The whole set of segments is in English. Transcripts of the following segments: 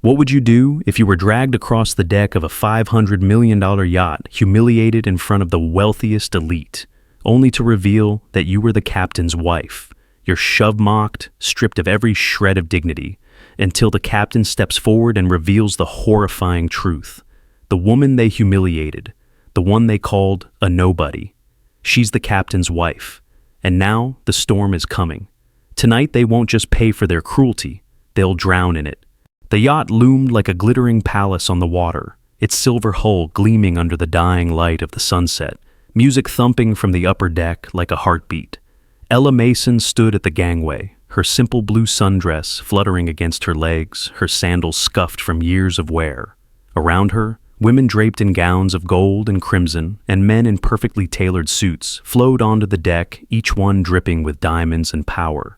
What would you do if you were dragged across the deck of a $500 million yacht, humiliated in front of the wealthiest elite, only to reveal that you were the captain's wife? You're shove-mocked, stripped of every shred of dignity, until the captain steps forward and reveals the horrifying truth. The woman they humiliated, the one they called a nobody, she's the captain's wife. And now the storm is coming. Tonight they won't just pay for their cruelty, they'll drown in it. The yacht loomed like a glittering palace on the water, its silver hull gleaming under the dying light of the sunset, music thumping from the upper deck like a heartbeat. Ella Mason stood at the gangway, her simple blue sundress fluttering against her legs, her sandals scuffed from years of wear. Around her, women draped in gowns of gold and crimson, and men in perfectly tailored suits flowed onto the deck, each one dripping with diamonds and power.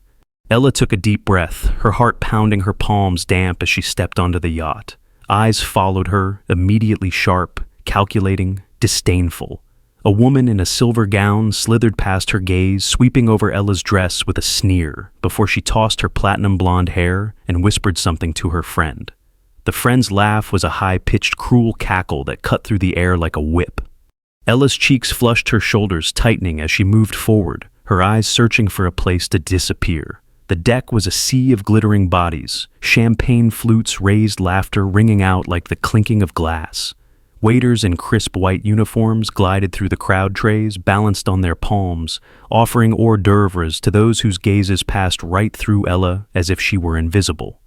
Ella took a deep breath, her heart pounding, her palms damp as she stepped onto the yacht. Eyes followed her, immediately sharp, calculating, disdainful. A woman in a silver gown slithered past her gaze, sweeping over Ella's dress with a sneer, before she tossed her platinum blonde hair and whispered something to her friend. The friend's laugh was a high-pitched, cruel cackle that cut through the air like a whip. Ella's cheeks flushed, her shoulders tightening as she moved forward, her eyes searching for a place to disappear. The deck was a sea of glittering bodies, champagne flutes raised laughter ringing out like the clinking of glass. Waiters in crisp white uniforms glided through the crowd trays, balanced on their palms, offering hors d'oeuvres to those whose gazes passed right through Ella as if she were invisible.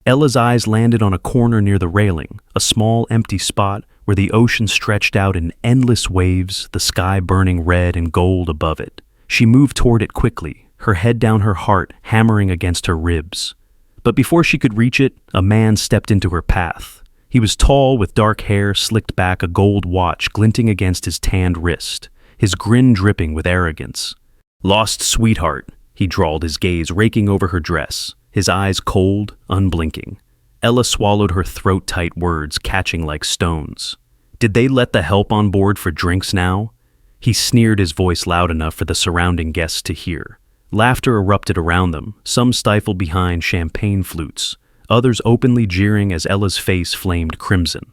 Ella's eyes landed on a corner near the railing, a small empty spot where the ocean stretched out in endless waves, the sky burning red and gold above it. She moved toward it quickly, her head down, her heart hammering against her ribs. But before she could reach it, a man stepped into her path. He was tall, with dark hair slicked back, a gold watch glinting against his tanned wrist, his grin dripping with arrogance. "Lost sweetheart," he drawled, his gaze raking over her dress, his eyes cold, unblinking. Ella swallowed her throat-tight words, catching like stones. Did they let the help on board for drinks now? He sneered, his voice loud enough for the surrounding guests to hear. Laughter erupted around them, some stifled behind champagne flutes, others openly jeering as Ella's face flamed crimson.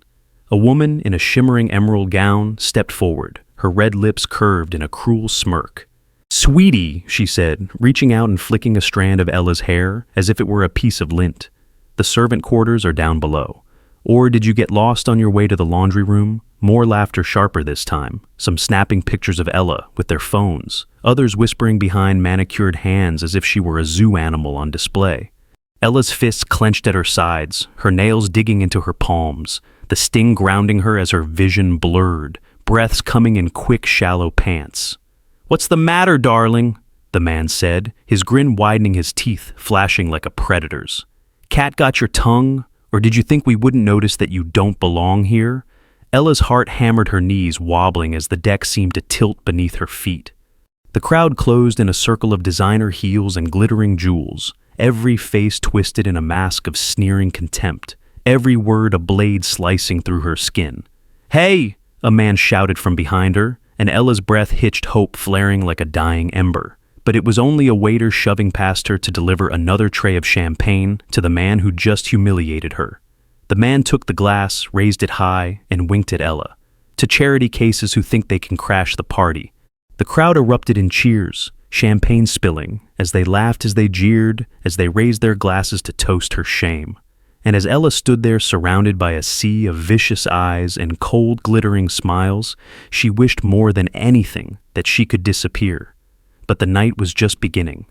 A woman in a shimmering emerald gown stepped forward, her red lips curved in a cruel smirk. "Sweetie," she said, reaching out and flicking a strand of Ella's hair as if it were a piece of lint. "The servant quarters are down below. Or did you get lost on your way to the laundry room?" More laughter, sharper this time, some snapping pictures of Ella with their phones, others whispering behind manicured hands as if she were a zoo animal on display. Ella's fists clenched at her sides, her nails digging into her palms, the sting grounding her as her vision blurred, breaths coming in quick, shallow pants. "What's the matter, darling?" the man said, his grin widening, his teeth flashing like a predator's. "Cat got your tongue? Or did you think we wouldn't notice that you don't belong here?" Ella's heart hammered, her knees wobbling as the deck seemed to tilt beneath her feet. The crowd closed in a circle of designer heels and glittering jewels, every face twisted in a mask of sneering contempt, every word a blade slicing through her skin. "Hey!" a man shouted from behind her, and Ella's breath hitched, hope flaring like a dying ember. But it was only a waiter shoving past her to deliver another tray of champagne to the man who just humiliated her. The man took the glass, raised it high, and winked at Ella. "To charity cases who think they can crash the party." The crowd erupted in cheers, champagne spilling, as they laughed, as they jeered, as they raised their glasses to toast her shame. And as Ella stood there surrounded by a sea of vicious eyes and cold, glittering smiles, she wished more than anything that she could disappear. But the night was just beginning,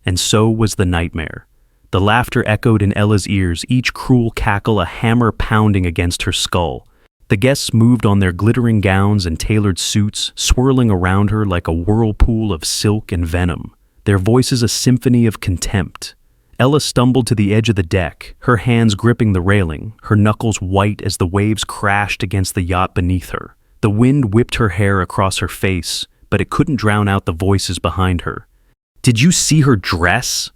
and so was the nightmare. The laughter echoed in Ella's ears, each cruel cackle a hammer pounding against her skull. The guests moved on their glittering gowns and tailored suits, swirling around her like a whirlpool of silk and venom, their voices a symphony of contempt. Ella stumbled to the edge of the deck, her hands gripping the railing, her knuckles white as the waves crashed against the yacht beneath her. The wind whipped her hair across her face, but it couldn't drown out the voices behind her. "Did you see her dress?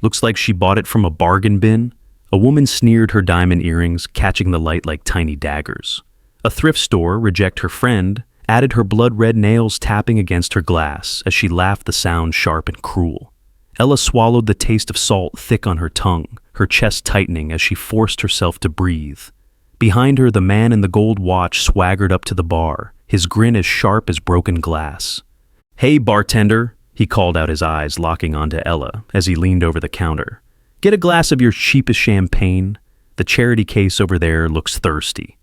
Looks like she bought it from a bargain bin." A woman sneered, her diamond earrings catching the light like tiny daggers. A thrift store, reject her friend, added her blood-red nails tapping against her glass as she laughed, the sound sharp and cruel. Ella swallowed, the taste of salt thick on her tongue, her chest tightening as she forced herself to breathe. Behind her, the man in the gold watch swaggered up to the bar, his grin as sharp as broken glass. "Hey, bartender," he called out, his eyes locking onto Ella as he leaned over the counter. "Get a glass of your cheapest champagne. The charity case over there looks thirsty."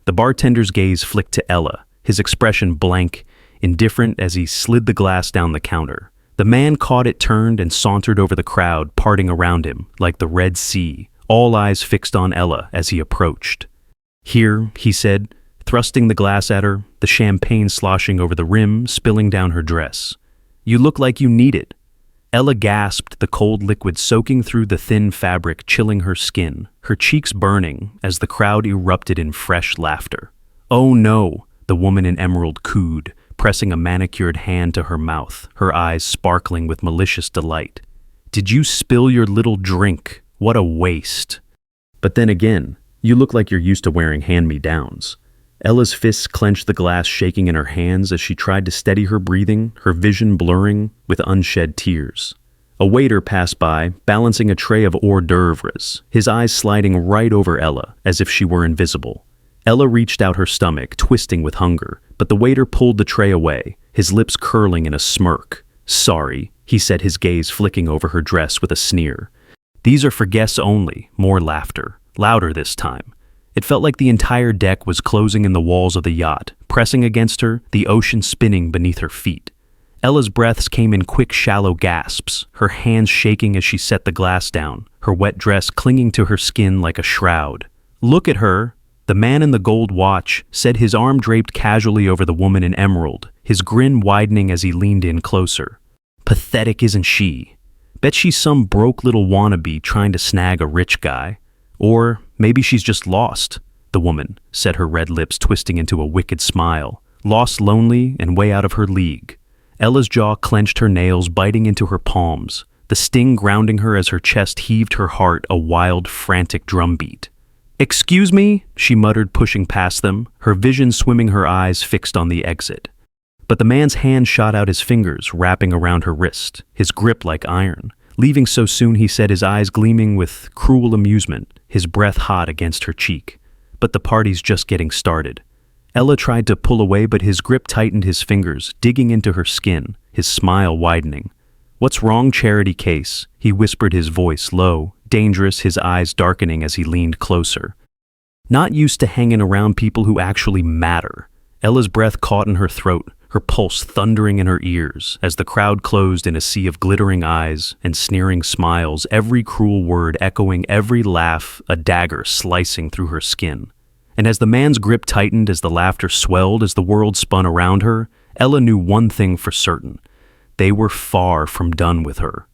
The bartender's gaze flicked to Ella, his expression blank, indifferent as he slid the glass down the counter. The man caught it, turned, and sauntered over the crowd, parting around him like the Red Sea, all eyes fixed on Ella as he approached. "Here," he said, thrusting the glass at her, the champagne sloshing over the rim, spilling down her dress. "You look like you need it." Ella gasped, the cold liquid soaking through the thin fabric, chilling her skin, her cheeks burning as the crowd erupted in fresh laughter. "Oh no," the woman in emerald cooed, pressing a manicured hand to her mouth, her eyes sparkling with malicious delight. "Did you spill your little drink? What a waste." "But then again, you look like you're used to wearing hand-me-downs." Ella's fists clenched, the glass shaking in her hands as she tried to steady her breathing, her vision blurring with unshed tears. A waiter passed by, balancing a tray of hors d'oeuvres, his eyes sliding right over Ella as if she were invisible. Ella reached out her stomach, twisting with hunger, but the waiter pulled the tray away, his lips curling in a smirk. "Sorry," he said, his gaze flicking over her dress with a sneer. "These are for guests only." More laughter, louder this time. It felt like the entire deck was closing in the walls of the yacht, pressing against her, the ocean spinning beneath her feet. Ella's breaths came in quick, shallow gasps, her hands shaking as she set the glass down, her wet dress clinging to her skin like a shroud. "Look at her," the man in the gold watch said, his arm draped casually over the woman in emerald, his grin widening as he leaned in closer. "Pathetic, isn't she? Bet she's some broke little wannabe trying to snag a rich guy. Or maybe she's just lost," the woman said, her red lips twisting into a wicked smile. "Lost, lonely, and way out of her league." Ella's jaw clenched, her nails biting into her palms, the sting grounding her as her chest heaved, her heart a wild, frantic drumbeat. "Excuse me," she muttered, pushing past them, her vision swimming, her eyes fixed on the exit. But the man's hand shot out, his fingers wrapping around her wrist, his grip like iron. "Leaving so soon," he said, his eyes gleaming with cruel amusement, his breath hot against her cheek. "But the party's just getting started." Ella tried to pull away, but his grip tightened, his fingers digging into her skin, his smile widening. "What's wrong, charity case?" he whispered, his voice low, dangerous, his eyes darkening as he leaned closer. "Not used to hanging around people who actually matter." Ella's breath caught in her throat, her pulse thundering in her ears as the crowd closed in a sea of glittering eyes and sneering smiles, every cruel word echoing, every laugh a dagger slicing through her skin. And as the man's grip tightened, as the laughter swelled, as the world spun around her, Ella knew one thing for certain: they were far from done with her.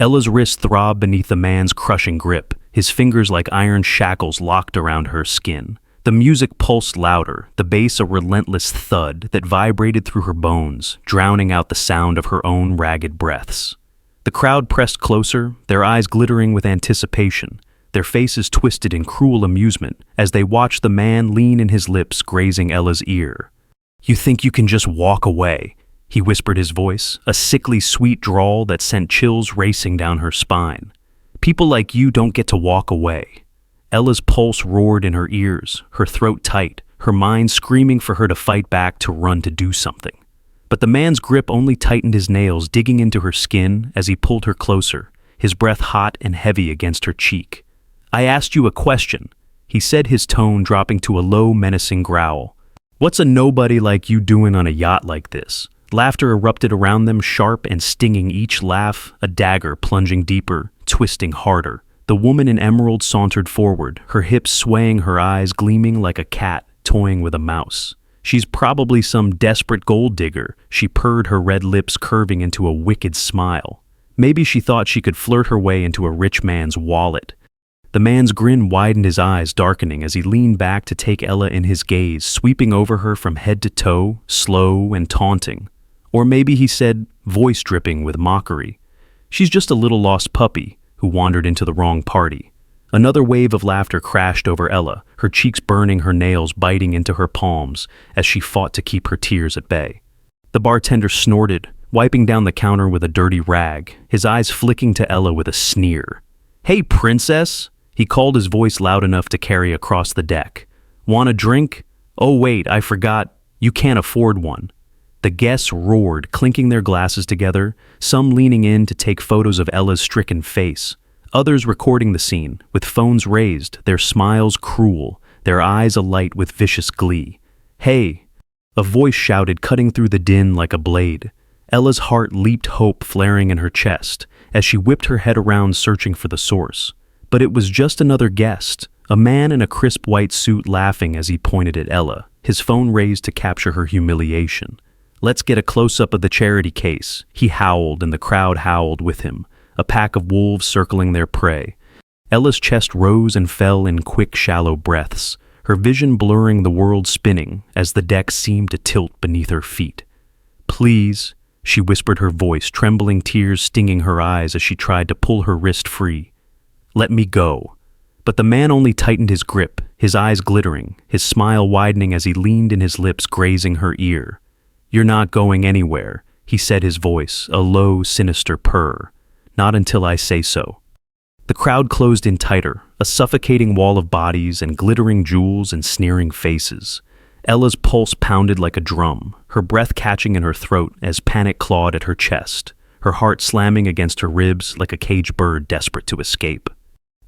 Ella's wrist throbbed beneath the man's crushing grip, his fingers like iron shackles locked around her skin. The music pulsed louder, the bass a relentless thud that vibrated through her bones, drowning out the sound of her own ragged breaths. The crowd pressed closer, their eyes glittering with anticipation, their faces twisted in cruel amusement as they watched the man lean in, his lips grazing Ella's ear. "You think you can just walk away?" he whispered, his voice, a sickly sweet drawl that sent chills racing down her spine. "People like you don't get to walk away." Ella's pulse roared in her ears, her throat tight, her mind screaming for her to fight back, to run, to do something. But the man's grip only tightened, his nails digging into her skin as he pulled her closer, his breath hot and heavy against her cheek. "I asked you a question," he said, his tone dropping to a low, menacing growl. "What's a nobody like you doing on a yacht like this?" Laughter erupted around them, sharp and stinging, each laugh a dagger plunging deeper, twisting harder. The woman in emerald sauntered forward, her hips swaying, her eyes gleaming like a cat toying with a mouse. "She's probably some desperate gold digger," she purred, her red lips curving into a wicked smile. Maybe she thought she could flirt her way into a rich man's wallet. The man's grin widened, his eyes darkening as he leaned back to take Ella in, his gaze sweeping over her from head to toe, slow and taunting. Or maybe he said, voice dripping with mockery, "She's just a little lost puppy who wandered into the wrong party." Another wave of laughter crashed over Ella, her cheeks burning, her nails biting into her palms as she fought to keep her tears at bay. The bartender snorted, wiping down the counter with a dirty rag, his eyes flicking to Ella with a sneer. "Hey, princess!" He called, his voice loud enough to carry across the deck. "Want a drink? Oh wait, I forgot. You can't afford one." The guests roared, clinking their glasses together, some leaning in to take photos of Ella's stricken face, others recording the scene, with phones raised, their smiles cruel, their eyes alight with vicious glee. "Hey!" A voice shouted, cutting through the din like a blade. Ella's heart leaped, hope flaring in her chest, as she whipped her head around searching for the source. But it was just another guest, a man in a crisp white suit laughing as he pointed at Ella, his phone raised to capture her humiliation. "Let's get a close-up of the charity case," he howled, and the crowd howled with him, a pack of wolves circling their prey. Ella's chest rose and fell in quick, shallow breaths, her vision blurring, the world spinning as the deck seemed to tilt beneath her feet. "Please," she whispered, her voice trembling, tears stinging her eyes as she tried to pull her wrist free. "Let me go." But the man only tightened his grip, his eyes glittering, his smile widening as he leaned in, his lips grazing her ear. "You're not going anywhere," he said, his voice a low, sinister purr. "Not until I say so." The crowd closed in tighter, a suffocating wall of bodies and glittering jewels and sneering faces. Ella's pulse pounded like a drum, her breath catching in her throat as panic clawed at her chest, her heart slamming against her ribs like a caged bird desperate to escape.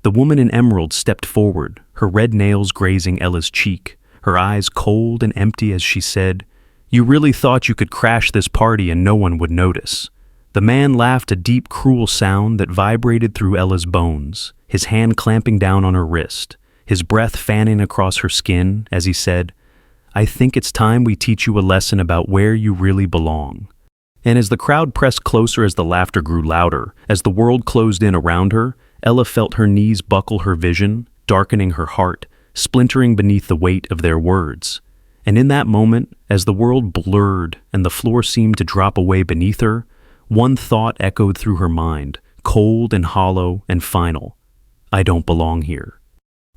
The woman in emerald stepped forward, her red nails grazing Ella's cheek, her eyes cold and empty as she said, "You really thought you could crash this party and no one would notice." The man laughed, a deep, cruel sound that vibrated through Ella's bones, his hand clamping down on her wrist, his breath fanning across her skin as he said, "I think it's time we teach you a lesson about where you really belong." And as the crowd pressed closer, as the laughter grew louder, as the world closed in around her, Ella felt her knees buckle, her vision darkening, her heart splintering beneath the weight of their words. And in that moment, as the world blurred and the floor seemed to drop away beneath her, one thought echoed through her mind, cold and hollow and final. "I don't belong here."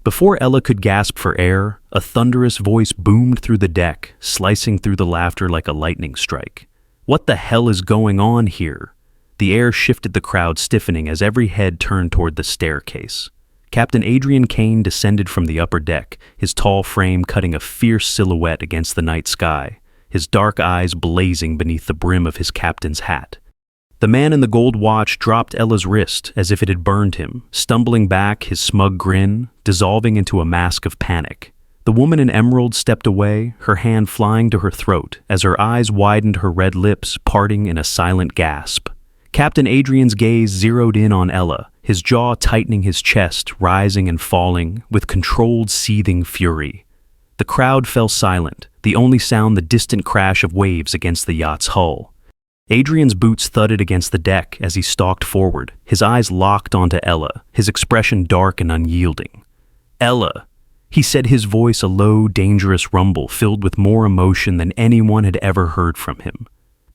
Before Ella could gasp for air, a thunderous voice boomed through the deck, slicing through the laughter like a lightning strike. "What the hell is going on here?" The air shifted, the crowd stiffening as every head turned toward the staircase. Captain Adrian Kane descended from the upper deck, his tall frame cutting a fierce silhouette against the night sky, his dark eyes blazing beneath the brim of his captain's hat. The man in the gold watch dropped Ella's wrist as if it had burned him, stumbling back, his smug grin dissolving into a mask of panic. The woman in emerald stepped away, her hand flying to her throat as her eyes widened, her red lips parting in a silent gasp. Captain Adrian's gaze zeroed in on Ella, his jaw tightening, his chest rising and falling with controlled, seething fury. The crowd fell silent, the only sound the distant crash of waves against the yacht's hull. Adrian's boots thudded against the deck as he stalked forward, his eyes locked onto Ella, his expression dark and unyielding. "Ella," he said, his voice a low, dangerous rumble filled with more emotion than anyone had ever heard from him.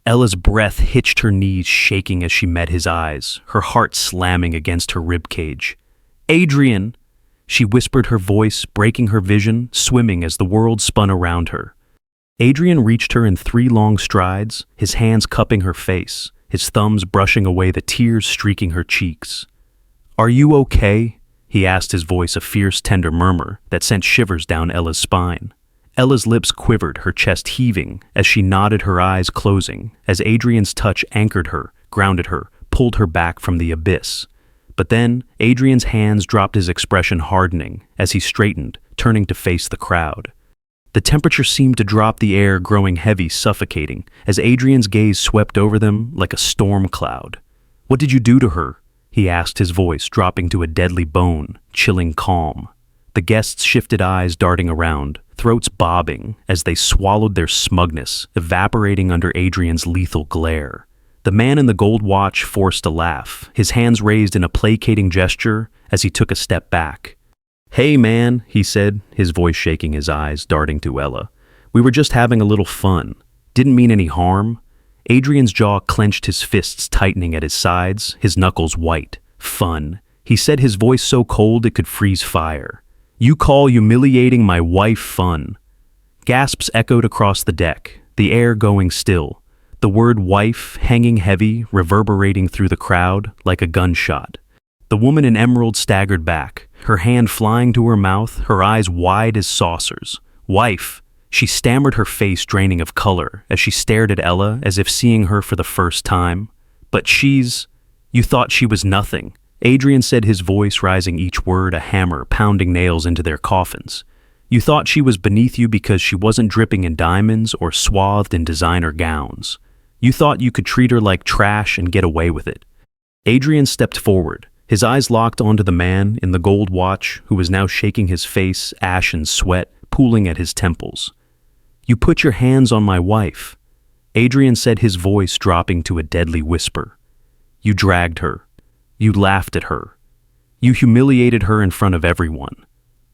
Ella's breath hitched, her knees shaking as she met his eyes, her heart slamming against her ribcage. "Adrian!" she whispered, her voice breaking her vision, swimming as the world spun around her. Adrian reached her in 3 long strides, his hands cupping her face, his thumbs brushing away the tears streaking her cheeks. "Are you okay?" he asked, his voice a fierce, tender murmur that sent shivers down Ella's spine. Ella's lips quivered, her chest heaving as she nodded, her eyes closing, as Adrian's touch anchored her, grounded her, pulled her back from the abyss. But then, Adrian's hands dropped, his expression hardening as he straightened, turning to face the crowd. The temperature seemed to drop, the air growing heavy, suffocating, as Adrian's gaze swept over them like a storm cloud. "What did you do to her?" he asked, his voice dropping to a deadly bone, chilling calm. The guests shifted, eyes darting around, throats bobbing as they swallowed their smugness, evaporating under Adrian's lethal glare. The man in the gold watch forced a laugh, his hands raised in a placating gesture as he took a step back. "Hey man," he said, his voice shaking, his eyes darting to Ella. "We were just having a little fun. Didn't mean any harm." Adrian's jaw clenched, his fists tightening at his sides, his knuckles white. "Fun," he said, his voice so cold it could freeze fire. "You call humiliating my wife fun?" Gasps echoed across the deck, the air going still, the word wife hanging heavy, reverberating through the crowd like a gunshot. The woman in emerald staggered back, her hand flying to her mouth, her eyes wide as saucers. "Wife," she stammered, her face draining of color as she stared at Ella as if seeing her for the first time. "But you thought she was nothing," Adrian said, his voice rising, each word a hammer pounding nails into their coffins. "You thought she was beneath you because she wasn't dripping in diamonds or swathed in designer gowns. You thought you could treat her like trash and get away with it." Adrian stepped forward, his eyes locked onto the man in the gold watch who was now shaking, his face ashen sweat pooling at his temples. "You put your hands on my wife," Adrian said, his voice dropping to a deadly whisper. "You dragged her. You laughed at her. You humiliated her in front of everyone."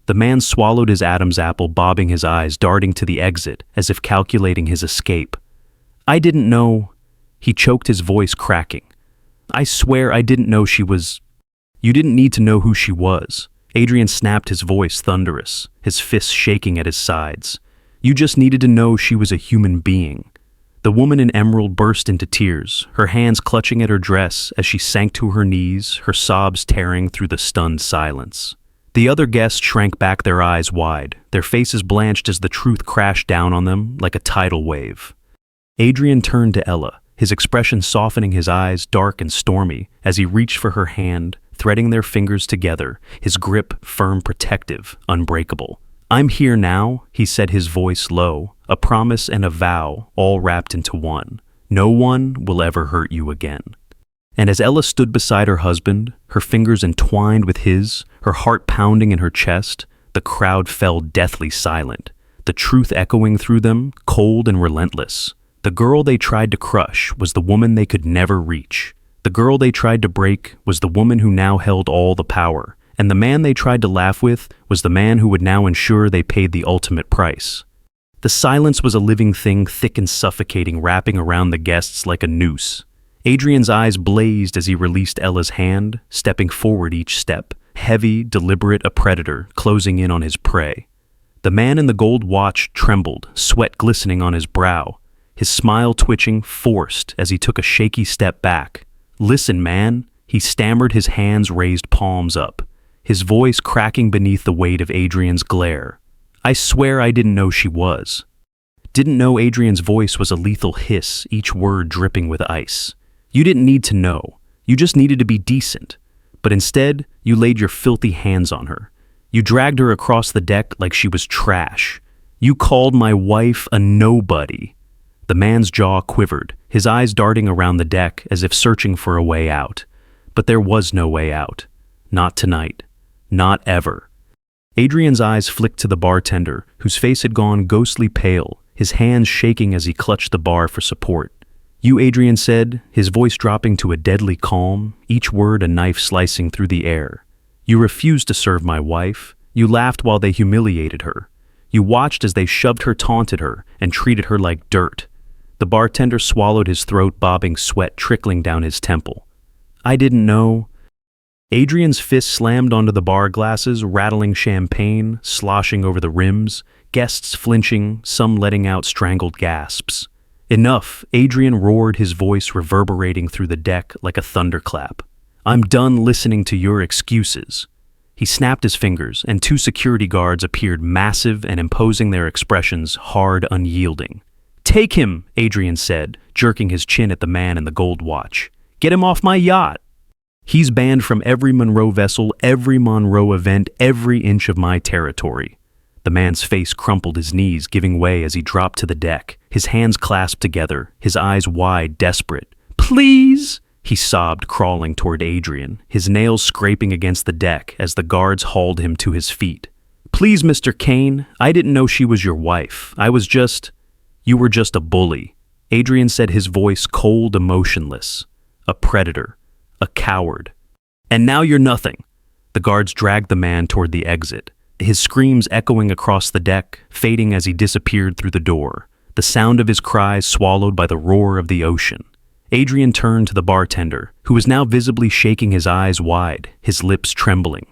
The man swallowed his Adam's apple, bobbing his eyes, darting to the exit as if calculating his escape. "I didn't know," he choked, his voice cracking. "I swear I didn't know she was—" "You didn't need to know who she was," Adrian snapped, his voice thunderous, his fists shaking at his sides. "You just needed to know she was a human being." The woman in emerald burst into tears, her hands clutching at her dress as she sank to her knees, her sobs tearing through the stunned silence. The other guests shrank back, their eyes wide, their faces blanched as the truth crashed down on them like a tidal wave. Adrian turned to Ella, his expression softening, his eyes dark and stormy as he reached for her hand, threading their fingers together, his grip firm, protective, unbreakable. "I'm here now," he said, his voice low, a promise and a vow all wrapped into one. "No one will ever hurt you again." And as Ella stood beside her husband, her fingers entwined with his, her heart pounding in her chest, the crowd fell deathly silent, the truth echoing through them, cold and relentless. The girl they tried to crush was the woman they could never reach. The girl they tried to break was the woman who now held all the power. And the man they tried to laugh with was the man who would now ensure they paid the ultimate price. The silence was a living thing, thick and suffocating, wrapping around the guests like a noose. Adrian's eyes blazed as he released Ella's hand, stepping forward each step, heavy, deliberate, a predator closing in on his prey. The man in the gold watch trembled, sweat glistening on his brow, his smile twitching, forced as he took a shaky step back. "Listen, man," he stammered, his hands raised, palms up, his voice cracking beneath the weight of Adrian's glare. "I swear I didn't know she was." Didn't know. Adrian's voice was a lethal hiss, each word dripping with ice. "You didn't need to know. You just needed to be decent. But instead, you laid your filthy hands on her. You dragged her across the deck like she was trash. You called my wife a nobody." The man's jaw quivered, his eyes darting around the deck as if searching for a way out. But there was no way out. Not tonight. Not ever. Adrian's eyes flicked to the bartender, whose face had gone ghostly pale, his hands shaking as he clutched the bar for support. "You," Adrian said, his voice dropping to a deadly calm, each word a knife slicing through the air. "You refused to serve my wife. You laughed while they humiliated her. You watched as they shoved her, taunted her, and treated her like dirt." The bartender swallowed, his throat bobbing, sweat trickling down his temple. "I didn't know." Adrian's fist slammed onto the bar glasses, rattling champagne, sloshing over the rims, guests flinching, some letting out strangled gasps. "Enough," Adrian roared, his voice reverberating through the deck like a thunderclap. "I'm done listening to your excuses." He snapped his fingers, and two security guards appeared, massive and imposing, their expressions hard, unyielding. "Take him," Adrian said, jerking his chin at the man in the gold watch. "Get him off my yacht. He's banned from every Monroe vessel, every Monroe event, every inch of my territory." The man's face crumpled, his knees giving way as he dropped to the deck, his hands clasped together, his eyes wide, desperate. "Please!" he sobbed, crawling toward Adrian, his nails scraping against the deck as the guards hauled him to his feet. "Please, Mr. Kane, I didn't know she was your wife. You were just a bully," Adrian said, his voice cold, emotionless. "A predator. A coward. And now you're nothing." The guards dragged the man toward the exit, his screams echoing across the deck, fading as he disappeared through the door, the sound of his cries swallowed by the roar of the ocean. Adrian turned to the bartender, who was now visibly shaking, his eyes wide, his lips trembling.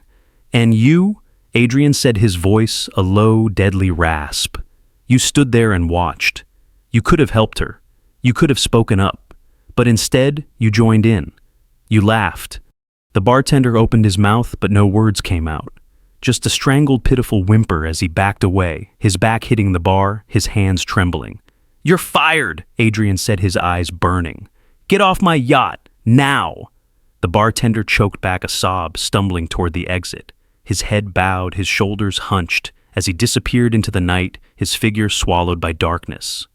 "And you?" Adrian said, his voice a low, deadly rasp. "You stood there and watched. You could have helped her. You could have spoken up. But instead, you joined in. You laughed. The bartender opened his mouth, but no words came out. Just a strangled, pitiful whimper as he backed away, his back hitting the bar, his hands trembling. "You're fired," Adrian said, his eyes burning. "Get off my yacht, now!" The bartender choked back a sob, stumbling toward the exit. His head bowed, his shoulders hunched. As he disappeared into the night, his figure swallowed by darkness.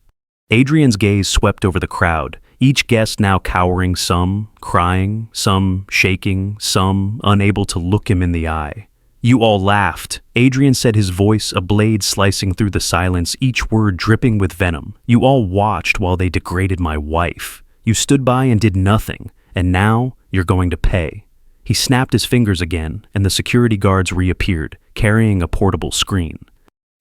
Adrian's gaze swept over the crowd, each guest now cowering, some crying, some shaking, some unable to look him in the eye. "You all laughed," Adrian said, his voice a blade slicing through the silence, each word dripping with venom. "You all watched while they degraded my wife. You stood by and did nothing, and now you're going to pay." He snapped his fingers again, and the security guards reappeared, carrying a portable screen.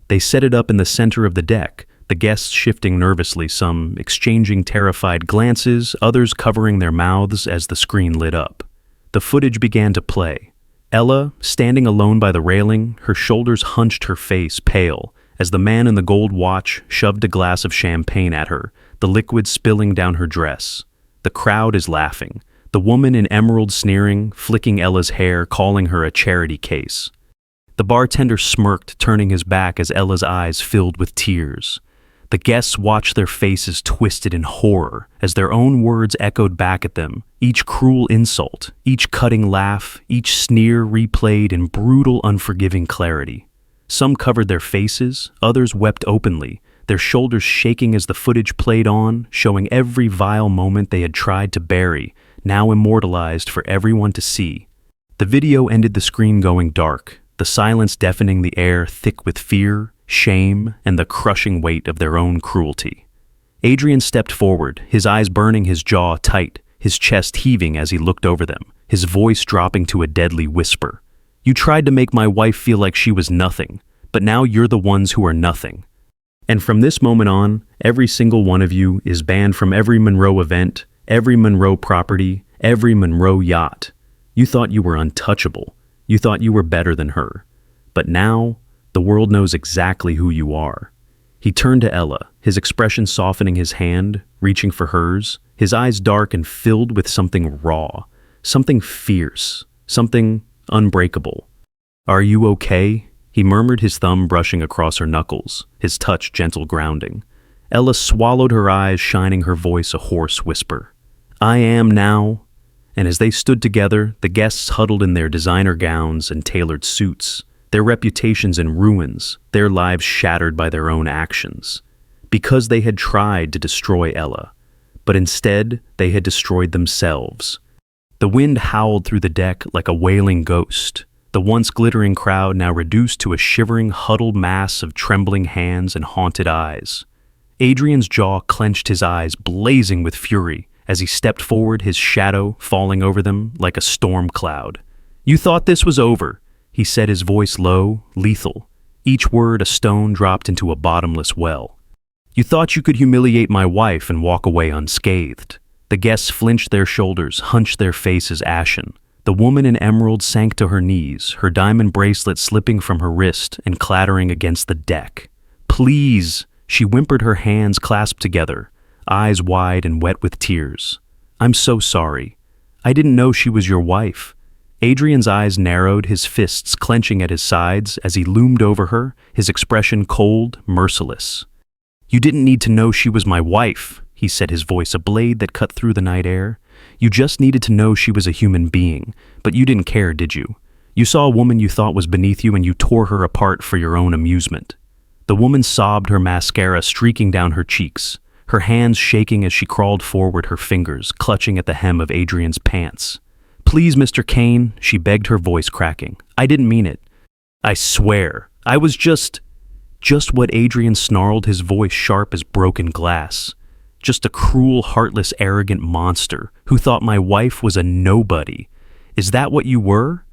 They set it up in the center of the deck, the guests shifting nervously, some exchanging terrified glances, others covering their mouths as the screen lit up. The footage began to play. Ella, standing alone by the railing, her shoulders hunched, her face pale, as the man in the gold watch shoved a glass of champagne at her, the liquid spilling down her dress. The crowd is laughing. The woman in emerald sneering, flicking Ella's hair, calling her a charity case. The bartender smirked, turning his back as Ella's eyes filled with tears. The guests watched, their faces twisted in horror as their own words echoed back at them, each cruel insult, each cutting laugh, each sneer replayed in brutal, unforgiving clarity. Some covered their faces, others wept openly, their shoulders shaking as the footage played on, showing every vile moment they had tried to bury, now immortalized for everyone to see. The video ended, the screen going dark, the silence deafening the air thick with fear, shame, and the crushing weight of their own cruelty. Adrian stepped forward, his eyes burning, his jaw tight, his chest heaving as he looked over them, his voice dropping to a deadly whisper. "You tried to make my wife feel like she was nothing, but now you're the ones who are nothing. And from this moment on, every single one of you is banned from every Monroe event, every Monroe property, every Monroe yacht. You thought you were untouchable. You thought you were better than her. But now, the world knows exactly who you are." He turned to Ella, his expression softening, his hand reaching for hers, his eyes dark and filled with something raw, something fierce, something unbreakable. "Are you okay?" he murmured, his thumb brushing across her knuckles, his touch gentle grounding. Ella swallowed, her eyes shining, her voice a hoarse whisper. "I am now." And as they stood together, the guests huddled in their designer gowns and tailored suits, their reputations in ruins, their lives shattered by their own actions. Because they had tried to destroy Ella, but instead they had destroyed themselves. The wind howled through the deck like a wailing ghost, the once glittering crowd now reduced to a shivering, huddled mass of trembling hands and haunted eyes. Adrian's jaw clenched, his eyes blazing with fury, as he stepped forward, his shadow falling over them like a storm cloud. "You thought this was over," he said, his voice low, lethal, each word a stone dropped into a bottomless well. "You thought you could humiliate my wife and walk away unscathed." The guests flinched, their shoulders hunched, their faces ashen. The woman in emerald sank to her knees, her diamond bracelet slipping from her wrist and clattering against the deck. "Please," she whimpered, her hands clasped together, eyes wide and wet with tears. "I'm so sorry. I didn't know she was your wife." Adrian's eyes narrowed, his fists clenching at his sides as he loomed over her, his expression cold, merciless. "You didn't need to know she was my wife," he said, his voice a blade that cut through the night air. "You just needed to know she was a human being, but you didn't care, did you? You saw a woman you thought was beneath you and you tore her apart for your own amusement." The woman sobbed, her mascara streaking down her cheeks, her hands shaking as she crawled forward, her fingers clutching at the hem of Adrian's pants. "Please, Mr. Kane," she begged, her voice cracking. "I didn't mean it. I swear. I was just what?" Adrian snarled, his voice sharp as broken glass. "Just a cruel, heartless, arrogant monster who thought my wife was a nobody. Is that what you were?"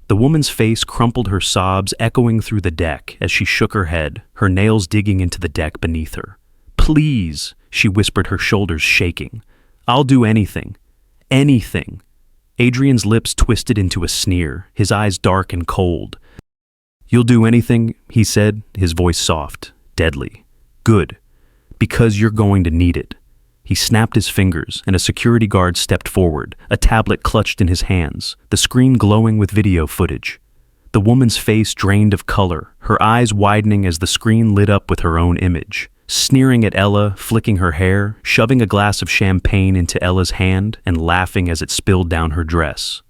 The woman's face crumpled, her sobs echoing through the deck as she shook her head, her nails digging into the deck beneath her. "Please," she whispered, her shoulders shaking. "I'll do anything. Anything." Adrian's lips twisted into a sneer, his eyes dark and cold. "You'll do anything," he said, his voice soft, deadly. "Good. Because you're going to need it." He snapped his fingers, and a security guard stepped forward, a tablet clutched in his hands, the screen glowing with video footage. The woman's face drained of color, her eyes widening as the screen lit up with her own image. Sneering at Ella, flicking her hair, shoving a glass of champagne into Ella's hand, and laughing as it spilled down her dress.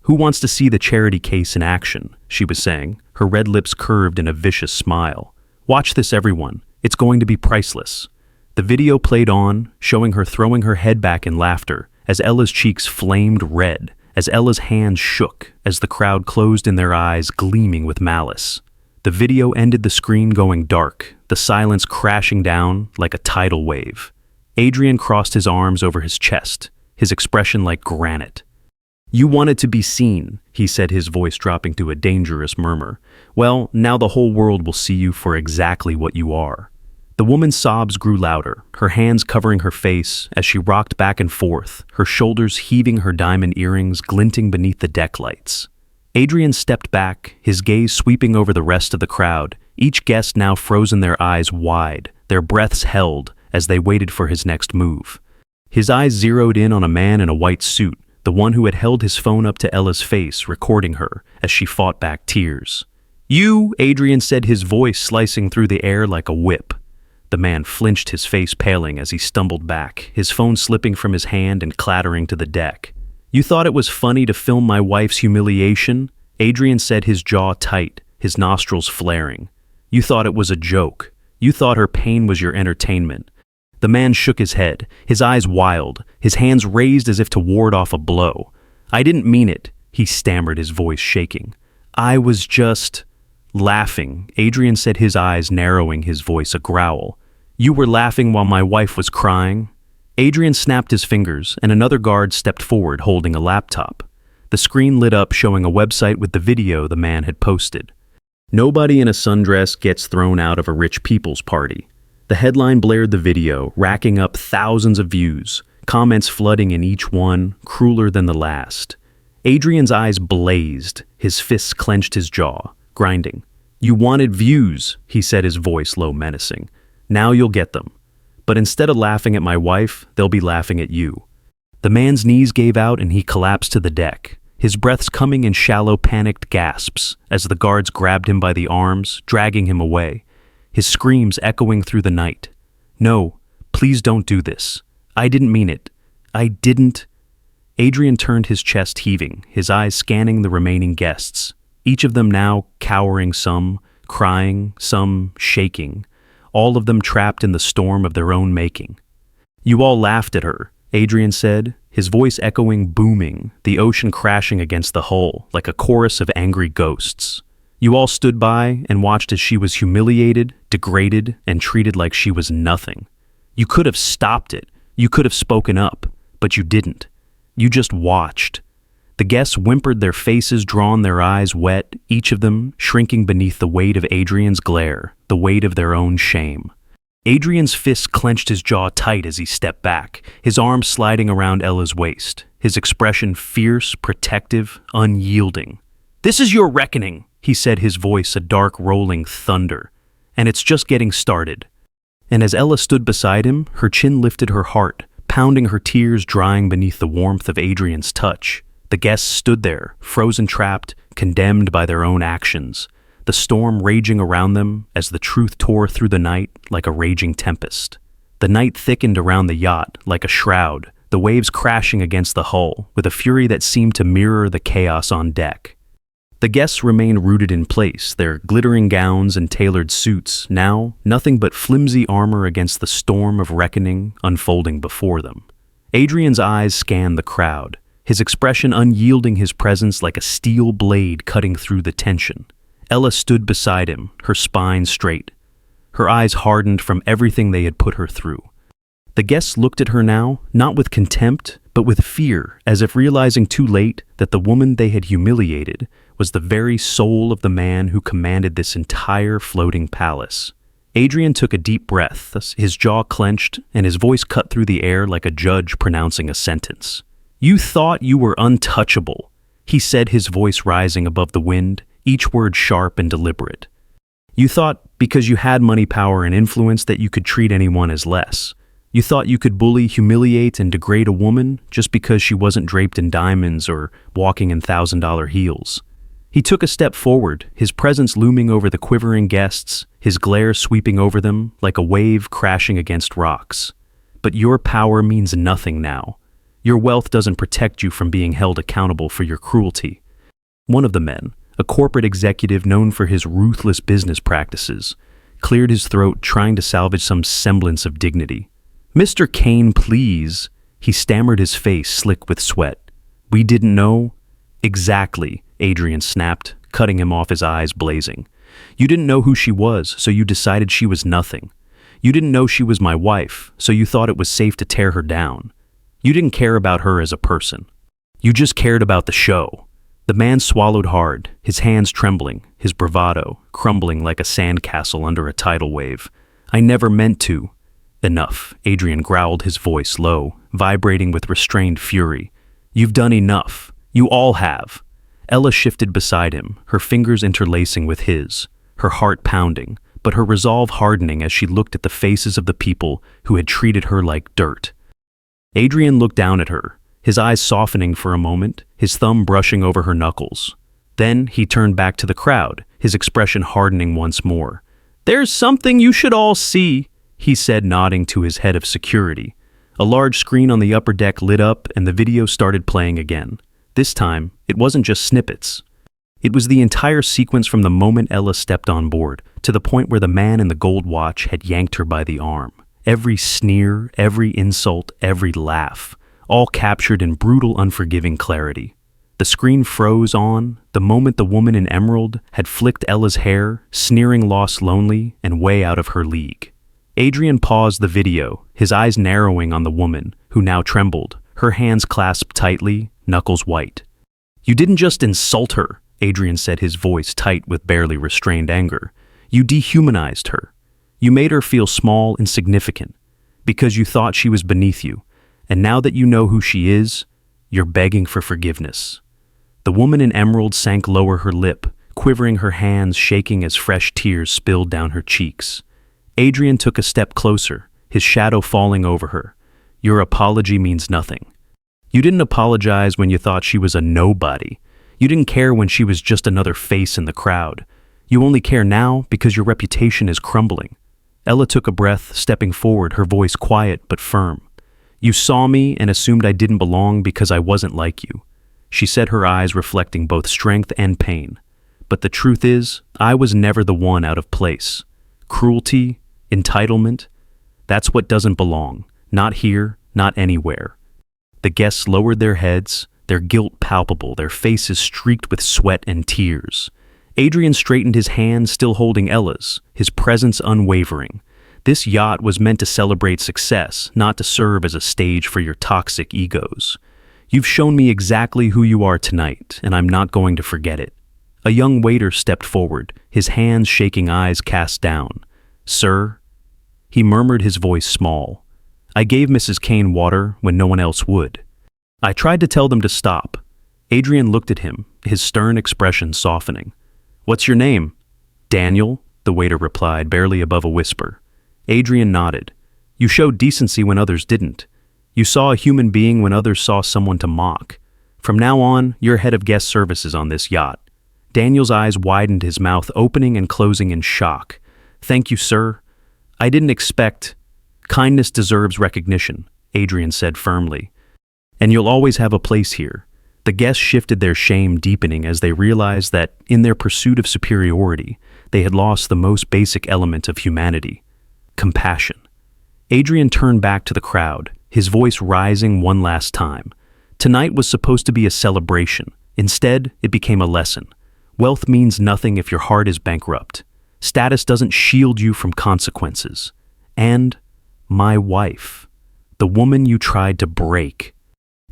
"Who wants to see the charity case in action?" she was saying, her red lips curved in a vicious smile. "Watch this, everyone. It's going to be priceless." The video played on, showing her throwing her head back in laughter, as Ella's cheeks flamed red, as Ella's hands shook, as the crowd closed in their eyes, gleaming with malice. The video ended, the screen going dark, the silence crashing down like a tidal wave. Adrian crossed his arms over his chest, his expression like granite. "You wanted to be seen," he said, his voice dropping to a dangerous murmur. "Well, now the whole world will see you for exactly what you are." The woman's sobs grew louder, her hands covering her face as she rocked back and forth, her shoulders heaving, her diamond earrings glinting beneath the deck lights. Adrian stepped back, his gaze sweeping over the rest of the crowd, each guest now frozen, their eyes wide, their breaths held as they waited for his next move. His eyes zeroed in on a man in a white suit, the one who had held his phone up to Ella's face, recording her as she fought back tears. "You," Adrian said, his voice slicing through the air like a whip. The man flinched, his face paling as he stumbled back, his phone slipping from his hand and clattering to the deck. "You thought it was funny to film my wife's humiliation?" Adrian said, his jaw tight, his nostrils flaring. "You thought it was a joke. You thought her pain was your entertainment." The man shook his head, his eyes wild, his hands raised as if to ward off a blow. "I didn't mean it," he stammered, his voice shaking. "I was just laughing," Adrian said, his eyes narrowing, his voice a growl. "You were laughing while my wife was crying?" Adrian snapped his fingers, and another guard stepped forward holding a laptop. The screen lit up, showing a website with the video the man had posted. "Nobody in a sundress gets thrown out of a rich people's party." The headline blared the video, racking up thousands of views, comments flooding in each one, crueler than the last. Adrian's eyes blazed, his fists clenched, his jaw grinding. "You wanted views," he said, his voice low, menacing. "Now you'll get them. But instead of laughing at my wife, they'll be laughing at you." The man's knees gave out and he collapsed to the deck, his breaths coming in shallow, panicked gasps as the guards grabbed him by the arms, dragging him away, his screams echoing through the night. "No, please don't do this. I didn't mean it. I didn't." Adrian turned, his chest heaving, his eyes scanning the remaining guests, each of them now cowering, some crying, some shaking, all of them trapped in the storm of their own making. "You all laughed at her," Adrian said, his voice echoing, booming, the ocean crashing against the hull like a chorus of angry ghosts. "You all stood by and watched as she was humiliated, degraded, and treated like she was nothing. You could have stopped it. You could have spoken up, but you didn't. You just watched." The guests whimpered, their faces drawn, their eyes wet, each of them shrinking beneath the weight of Adrian's glare, the weight of their own shame. Adrian's fists clenched, his jaw tight as he stepped back, his arms sliding around Ella's waist, his expression fierce, protective, unyielding. "This is your reckoning," he said, his voice a dark rolling thunder. "And it's just getting started." And as Ella stood beside him, her chin lifted, her heart pounding, her tears drying beneath the warmth of Adrian's touch, the guests stood there, frozen, trapped, condemned by their own actions, the storm raging around them as the truth tore through the night like a raging tempest. The night thickened around the yacht like a shroud, the waves crashing against the hull with a fury that seemed to mirror the chaos on deck. The guests remained rooted in place, their glittering gowns and tailored suits, now nothing but flimsy armor against the storm of reckoning unfolding before them. Adrian's eyes scanned the crowd, his expression unyielding, his presence like a steel blade cutting through the tension. Ella stood beside him, her spine straight, her eyes hardened from everything they had put her through. The guests looked at her now, not with contempt, but with fear, as if realizing too late that the woman they had humiliated was the very soul of the man who commanded this entire floating palace. Adrian took a deep breath, his jaw clenched, and his voice cut through the air like a judge pronouncing a sentence. "You thought you were untouchable," he said, his voice rising above the wind, each word sharp and deliberate. "You thought because you had money, power, and influence that you could treat anyone as less. You thought you could bully, humiliate, and degrade a woman just because she wasn't draped in diamonds or walking in $1,000 heels. He took a step forward, his presence looming over the quivering guests, his glare sweeping over them like a wave crashing against rocks. But your power means nothing now. Your wealth doesn't protect you from being held accountable for your cruelty. One of the men, a corporate executive known for his ruthless business practices, cleared his throat trying to salvage some semblance of dignity. "Mr. Kane, please," he stammered, his face slick with sweat. "We didn't know." "Exactly," Adrian snapped, cutting him off, his eyes blazing. "You didn't know who she was, so you decided she was nothing. You didn't know she was my wife, so you thought it was safe to tear her down. You didn't care about her as a person. You just cared about the show." The man swallowed hard, his hands trembling, his bravado crumbling like a sandcastle under a tidal wave. "I never meant to." "Enough," Adrian growled, his voice low, vibrating with restrained fury. "You've done enough. You all have." Ella shifted beside him, her fingers interlacing with his, her heart pounding, but her resolve hardening as she looked at the faces of the people who had treated her like dirt. Adrian looked down at her, his eyes softening for a moment, his thumb brushing over her knuckles. Then he turned back to the crowd, his expression hardening once more. "There's something you should all see," he said, nodding to his head of security. A large screen on the upper deck lit up and the video started playing again. This time, it wasn't just snippets. It was the entire sequence from the moment Ella stepped on board to the point where the man in the gold watch had yanked her by the arm. Every sneer, every insult, every laugh, all captured in brutal, unforgiving clarity. The screen froze on the moment the woman in emerald had flicked Ella's hair, sneering lost lonely and way out of her league. Adrian paused the video, his eyes narrowing on the woman, who now trembled, her hands clasped tightly, knuckles white. "You didn't just insult her," Adrian said, his voice tight with barely restrained anger. "You dehumanized her. You made her feel small, insignificant, because you thought she was beneath you. And now that you know who she is, you're begging for forgiveness." The woman in emerald sank lower, her lip, quivering, her hands shaking as fresh tears spilled down her cheeks. Adrian took a step closer, his shadow falling over her. "Your apology means nothing. You didn't apologize when you thought she was a nobody. You didn't care when she was just another face in the crowd. You only care now because your reputation is crumbling." Ella took a breath, stepping forward, her voice quiet but firm. "You saw me and assumed I didn't belong because I wasn't like you," she said, her eyes reflecting both strength and pain. "But the truth is, I was never the one out of place. Cruelty, entitlement, that's what doesn't belong. Not here, not anywhere." The guests lowered their heads, their guilt palpable, their faces streaked with sweat and tears. Adrian straightened his hand, still holding Ella's, his presence unwavering. This yacht was meant to celebrate success, not to serve as a stage for your toxic egos. "You've shown me exactly who you are tonight, and I'm not going to forget it." A young waiter stepped forward, his hands shaking, eyes cast down. "Sir," he murmured, his voice small, "I gave Mrs. Kane water when no one else would. I tried to tell them to stop." Adrian looked at him, his stern expression softening. "What's your name?" "Daniel," the waiter replied, barely above a whisper. Adrian nodded. "You showed decency when others didn't. You saw a human being when others saw someone to mock. From now on, you're head of guest services on this yacht." Daniel's eyes widened, his mouth opening and closing in shock. "Thank you, sir. I didn't expect—" "Kindness deserves recognition," Adrian said firmly. "And you'll always have a place here." The guests shifted, their shame deepening as they realized that, in their pursuit of superiority, they had lost the most basic element of humanity: compassion. Adrian turned back to the crowd, his voice rising one last time. Tonight was supposed to be a celebration. Instead, it became a lesson. Wealth means nothing if your heart is bankrupt. Status doesn't shield you from consequences. And my wife, the woman you tried to break,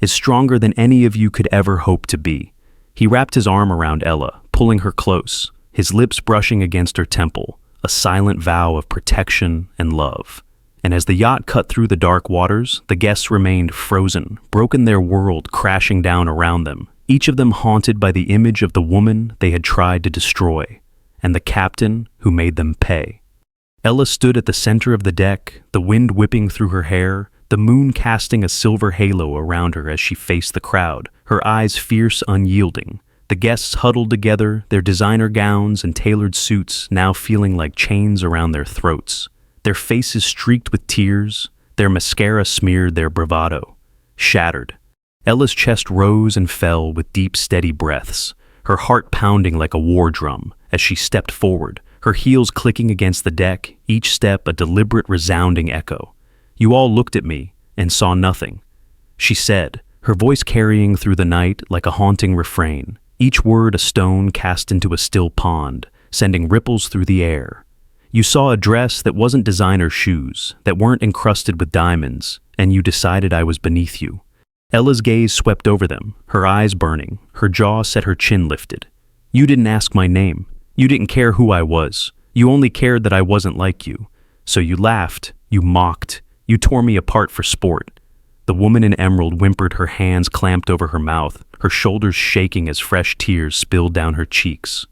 is stronger than any of you could ever hope to be. He wrapped his arm around Ella, pulling her close, his lips brushing against her temple, a silent vow of protection and love. And as the yacht cut through the dark waters, the guests remained frozen, broken, their world crashing down around them, each of them haunted by the image of the woman they had tried to destroy, and the captain who made them pay. Ella stood at the center of the deck, the wind whipping through her hair, the moon casting a silver halo around her as she faced the crowd, her eyes fierce, unyielding. The guests huddled together, their designer gowns and tailored suits now feeling like chains around their throats. Their faces streaked with tears, their mascara smeared their bravado. Shattered. Ella's chest rose and fell with deep, steady breaths, her heart pounding like a war drum as she stepped forward, her heels clicking against the deck, each step a deliberate, resounding echo. "You all looked at me and saw nothing," she said, her voice carrying through the night like a haunting refrain, each word a stone cast into a still pond, sending ripples through the air. "You saw a dress that wasn't designer shoes, that weren't encrusted with diamonds, and you decided I was beneath you." Ella's gaze swept over them, her eyes burning, her jaw set, her chin lifted. "You didn't ask my name. You didn't care who I was. You only cared that I wasn't like you. So you laughed, you mocked, you tore me apart for sport." The woman in emerald whimpered, her hands clamped over her mouth, her shoulders shaking as fresh tears spilled down her cheeks.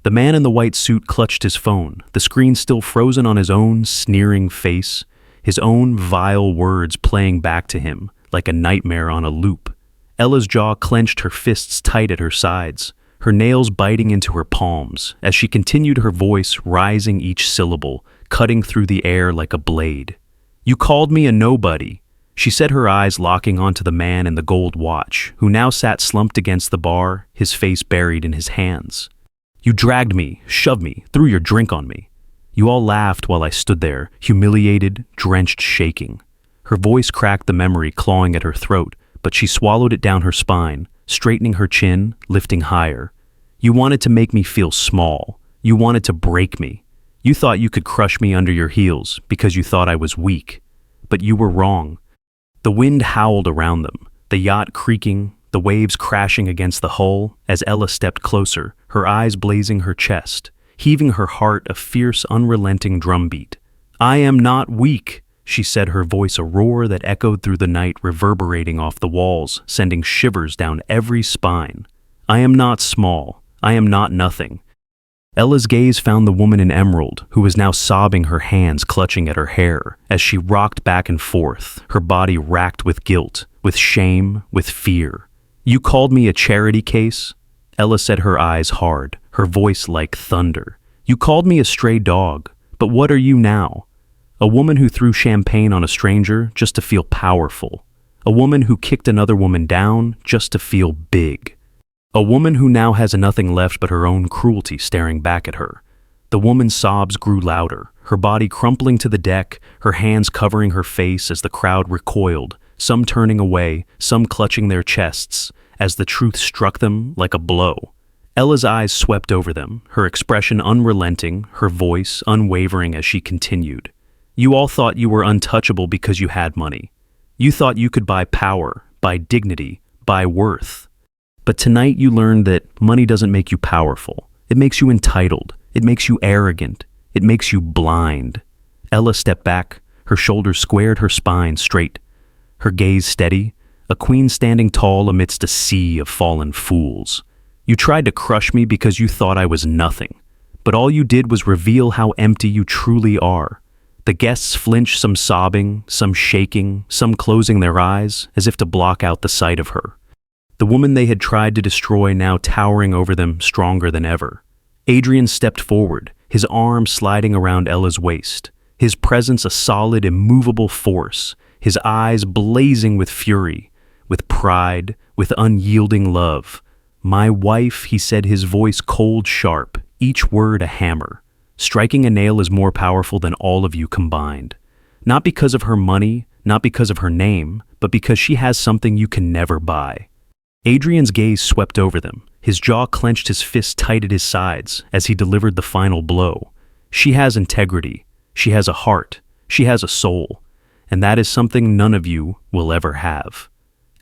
The man in the white suit clutched his phone, the screen still frozen on his own sneering face, his own vile words playing back to him like a nightmare on a loop. Ella's jaw clenched, her fists tight at her sides, her nails biting into her palms as she continued, her voice rising each syllable, cutting through the air like a blade. "You called me a nobody," she said, her eyes locking onto the man in the gold watch, who now sat slumped against the bar, his face buried in his hands. "You dragged me, shoved me, threw your drink on me. You all laughed while I stood there, humiliated, drenched, shaking." Her voice cracked, the memory clawing at her throat, but she swallowed it down her spine, straightening her chin, lifting higher. "You wanted to make me feel small. You wanted to break me. You thought you could crush me under your heels because you thought I was weak. But you were wrong." The wind howled around them, the yacht creaking, the waves crashing against the hull as Ella stepped closer, her eyes blazing, her chest, heaving, her heart a fierce, unrelenting drumbeat. "I am not weak," she said, her voice a roar that echoed through the night, reverberating off the walls, sending shivers down every spine. "I am not small. I am not nothing." Ella's gaze found the woman in emerald, who was now sobbing, her hands clutching at her hair as she rocked back and forth, her body racked with guilt, with shame, with fear. "You called me a charity case?" Ella said, her eyes hard, her voice like thunder. "You called me a stray dog, but what are you now? A woman who threw champagne on a stranger just to feel powerful. A woman who kicked another woman down just to feel big. A woman who now has nothing left but her own cruelty staring back at her." The woman's sobs grew louder, her body crumpling to the deck, her hands covering her face as the crowd recoiled, some turning away, some clutching their chests, as the truth struck them like a blow. Ella's eyes swept over them, her expression unrelenting, her voice unwavering as she continued. "You all thought you were untouchable because you had money. You thought you could buy power, buy dignity, buy worth. But tonight you learned that money doesn't make you powerful. It makes you entitled. It makes you arrogant. It makes you blind." Ella stepped back, her shoulders squared, her spine straight, her gaze steady, a queen standing tall amidst a sea of fallen fools. "You tried to crush me because you thought I was nothing, but all you did was reveal how empty you truly are." The guests flinched, some sobbing, some shaking, some closing their eyes as if to block out the sight of her. The woman they had tried to destroy now towering over them, stronger than ever. Adrian stepped forward, his arm sliding around Ella's waist, his presence a solid, immovable force, his eyes blazing with fury, with pride, with unyielding love. "My wife," he said, his voice cold, sharp, each word a hammer. "Striking a nail is more powerful than all of you combined. Not because of her money, not because of her name, but because she has something you can never buy." Adrian's gaze swept over them, his jaw clenched, his fists tight at his sides as he delivered the final blow. "She has integrity, she has a heart, she has a soul, and that is something none of you will ever have."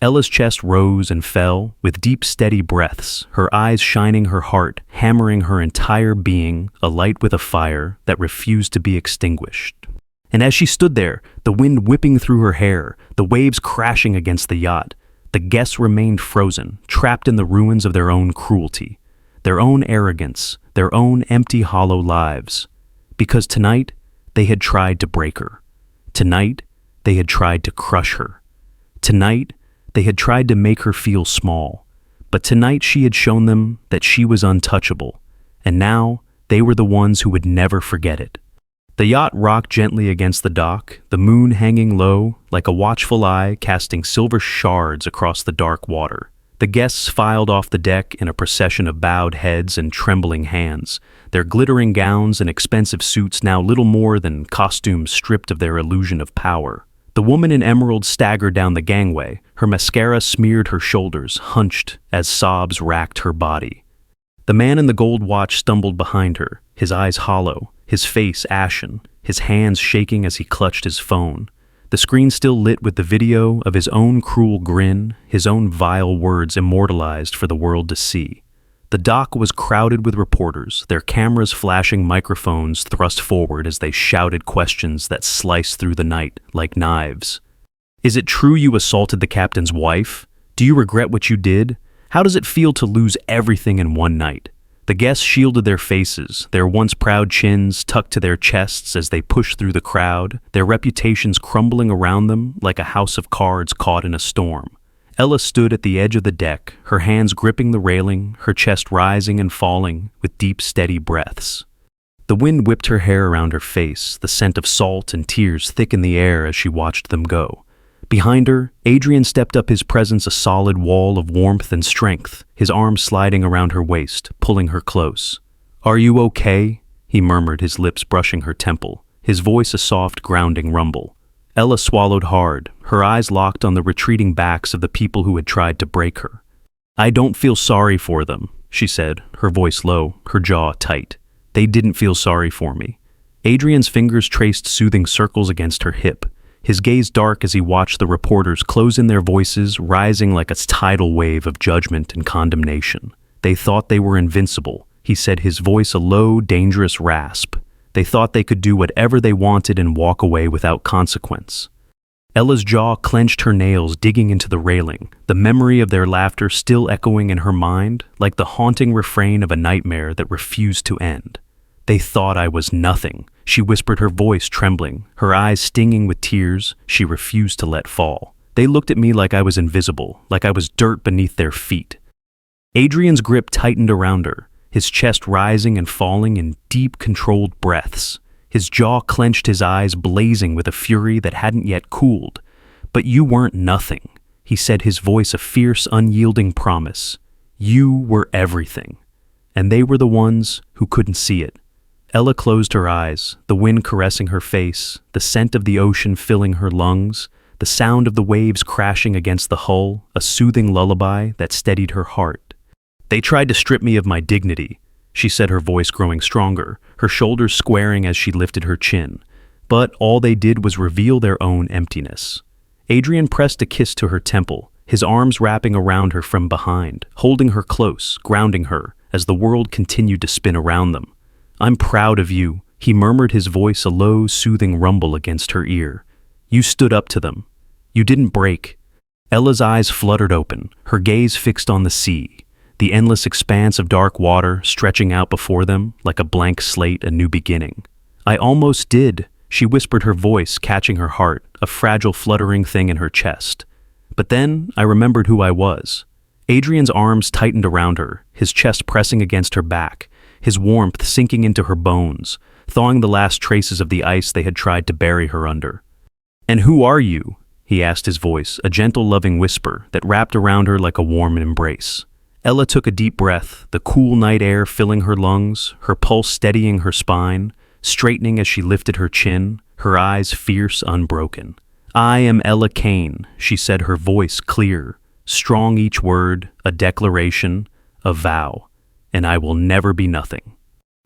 Ella's chest rose and fell with deep, steady breaths, her eyes shining, her heart hammering, her entire being alight with a fire that refused to be extinguished. And as she stood there, the wind whipping through her hair, the waves crashing against the yacht, the guests remained frozen, trapped in the ruins of their own cruelty, their own arrogance, their own empty, hollow lives. Because tonight, they had tried to break her. Tonight, they had tried to crush her. Tonight, they had tried to make her feel small. But tonight she had shown them that she was untouchable, and now they were the ones who would never forget it. The yacht rocked gently against the dock, the moon hanging low, like a watchful eye casting silver shards across the dark water. The guests filed off the deck in a procession of bowed heads and trembling hands, their glittering gowns and expensive suits now little more than costumes stripped of their illusion of power. The woman in emerald staggered down the gangway, her mascara smeared her shoulders, hunched as sobs racked her body. The man in the gold watch stumbled behind her, his eyes hollow, his face ashen, his hands shaking as he clutched his phone. The screen still lit with the video of his own cruel grin, his own vile words immortalized for the world to see. The dock was crowded with reporters, their cameras flashing microphones thrust forward as they shouted questions that sliced through the night like knives. Is it true you assaulted the captain's wife? Do you regret what you did? How does it feel to lose everything in one night? The guests shielded their faces, their once proud chins tucked to their chests as they pushed through the crowd, their reputations crumbling around them like a house of cards caught in a storm. Ella stood at the edge of the deck, her hands gripping the railing, her chest rising and falling with deep, steady breaths. The wind whipped her hair around her face, the scent of salt and tears thick in the air as she watched them go. Behind her, Adrian stepped up, his presence a solid wall of warmth and strength, his arms sliding around her waist, pulling her close. "Are you okay?" he murmured, his lips brushing her temple, his voice a soft, grounding rumble. Ella swallowed hard, her eyes locked on the retreating backs of the people who had tried to break her. "I don't feel sorry for them," she said, her voice low, her jaw tight. "They didn't feel sorry for me." Adrian's fingers traced soothing circles against her hip, his gaze dark as he watched the reporters close in their voices, rising like a tidal wave of judgment and condemnation. They thought they were invincible, he said, his voice a low, dangerous rasp. They thought they could do whatever they wanted and walk away without consequence. Ella's jaw clenched, her nails digging into the railing, the memory of their laughter still echoing in her mind like the haunting refrain of a nightmare that refused to end. "They thought I was nothing," she whispered, her voice trembling, her eyes stinging with tears she refused to let fall. "They looked at me like I was invisible, like I was dirt beneath their feet." Adrian's grip tightened around her, his chest rising and falling in deep, controlled breaths. His jaw clenched, his eyes blazing with a fury that hadn't yet cooled. "But you weren't nothing," he said, his voice a fierce, unyielding promise. "You were everything." And they were the ones who couldn't see it. Ella closed her eyes, the wind caressing her face, the scent of the ocean filling her lungs, the sound of the waves crashing against the hull, a soothing lullaby that steadied her heart. "They tried to strip me of my dignity," she said, her voice growing stronger, her shoulders squaring as she lifted her chin. "But all they did was reveal their own emptiness." Adrian pressed a kiss to her temple, his arms wrapping around her from behind, holding her close, grounding her, as the world continued to spin around them. "I'm proud of you," he murmured, his voice a low, soothing rumble against her ear. "You stood up to them. You didn't break." Ella's eyes fluttered open, her gaze fixed on the sea, the endless expanse of dark water stretching out before them like a blank slate, a new beginning. "I almost did," she whispered, her voice catching her heart, a fragile fluttering thing in her chest. "But then I remembered who I was." Adrian's arms tightened around her, his chest pressing against her back, his warmth sinking into her bones, thawing the last traces of the ice they had tried to bury her under. "And who are you?" he asked, his voice a gentle, loving whisper that wrapped around her like a warm embrace. Ella took a deep breath, the cool night air filling her lungs, her pulse steadying her spine, straightening as she lifted her chin, her eyes fierce, unbroken. "I am Ella Kane," she said, her voice clear, strong each word, a declaration, a vow. "And I will never be nothing."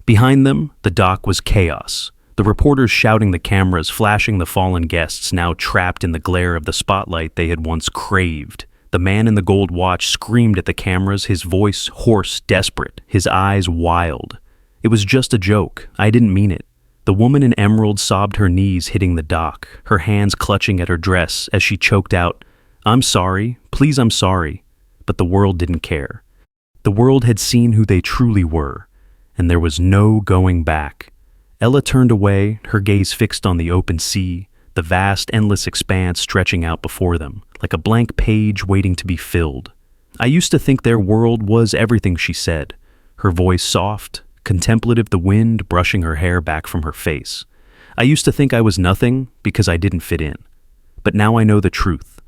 Behind them, the dock was chaos. The reporters shouting, the cameras flashing, the fallen guests now trapped in the glare of the spotlight they had once craved. The man in the gold watch screamed at the cameras, his voice hoarse, desperate, his eyes wild. "It was just a joke. I didn't mean it." The woman in emerald sobbed, her knees hitting the dock, her hands clutching at her dress as she choked out, "I'm sorry. Please, I'm sorry." But the world didn't care. The world had seen who they truly were, and there was no going back. Ella turned away, her gaze fixed on the open sea, the vast, endless expanse stretching out before them, like a blank page waiting to be filled. I used to think their world was everything, she said, her voice soft, contemplative, the wind brushing her hair back from her face. I used to think I was nothing because I didn't fit in. But now I know the truth.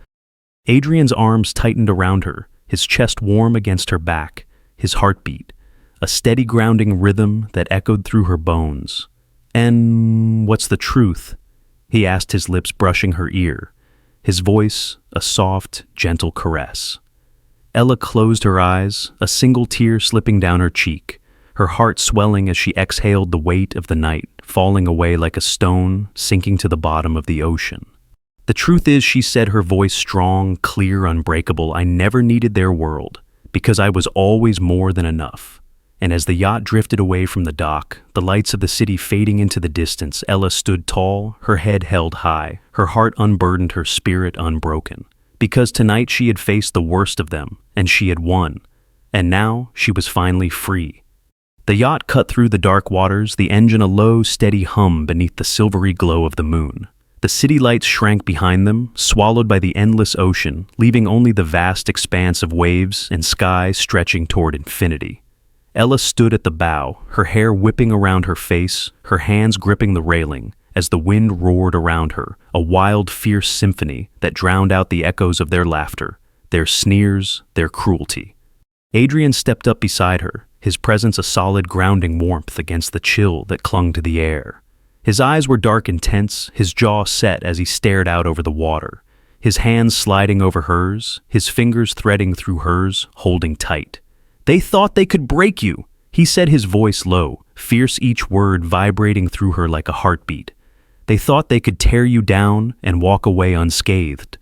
Adrian's arms tightened around her, his chest warm against her back, his heartbeat, a steady grounding rhythm that echoed through her bones. "And what's the truth?" he asked, his lips brushing her ear, his voice a soft, gentle caress. Ella closed her eyes, a single tear slipping down her cheek, her heart swelling as she exhaled the weight of the night, falling away like a stone sinking to the bottom of the ocean. "The truth is," she said, her voice strong, clear, unbreakable, "I never needed their world, because I was always more than enough." And as the yacht drifted away from the dock, the lights of the city fading into the distance, Ella stood tall, her head held high, her heart unburdened, her spirit unbroken. Because tonight she had faced the worst of them, and she had won. And now she was finally free. The yacht cut through the dark waters, the engine a low, steady hum beneath the silvery glow of the moon. The city lights shrank behind them, swallowed by the endless ocean, leaving only the vast expanse of waves and sky stretching toward infinity. Ella stood at the bow, her hair whipping around her face, her hands gripping the railing, as the wind roared around her, a wild, fierce symphony that drowned out the echoes of their laughter, their sneers, their cruelty. Adrian stepped up beside her, his presence a solid grounding warmth against the chill that clung to the air. His eyes were dark and tense, his jaw set as he stared out over the water, his hands sliding over hers, his fingers threading through hers, holding tight. "They thought they could break you," he said, his voice low, fierce, each word vibrating through her like a heartbeat. "They thought they could tear you down and walk away unscathed."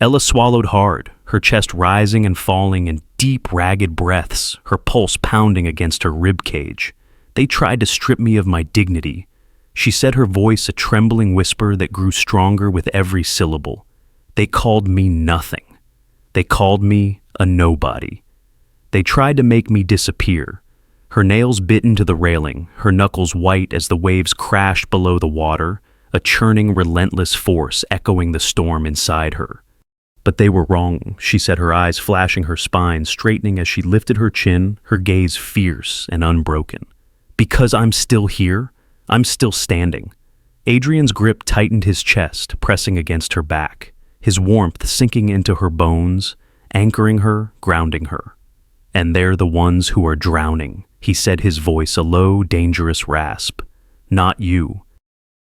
Ella swallowed hard, her chest rising and falling in deep, ragged breaths, her pulse pounding against her rib cage. "They tried to strip me of my dignity," she said, her voice a trembling whisper that grew stronger with every syllable. "They called me nothing. They called me a nobody. They tried to make me disappear." Her nails bit into the railing, her knuckles white as the waves crashed below the water, a churning, relentless force echoing the storm inside her. "But they were wrong," she said, her eyes flashing, her spine straightening as she lifted her chin, her gaze fierce and unbroken. "Because I'm still here, I'm still standing." Adrian's grip tightened his chest, pressing against her back, his warmth sinking into her bones, anchoring her, grounding her. "And they're the ones who are drowning," he said, his voice a low, dangerous rasp. "Not you."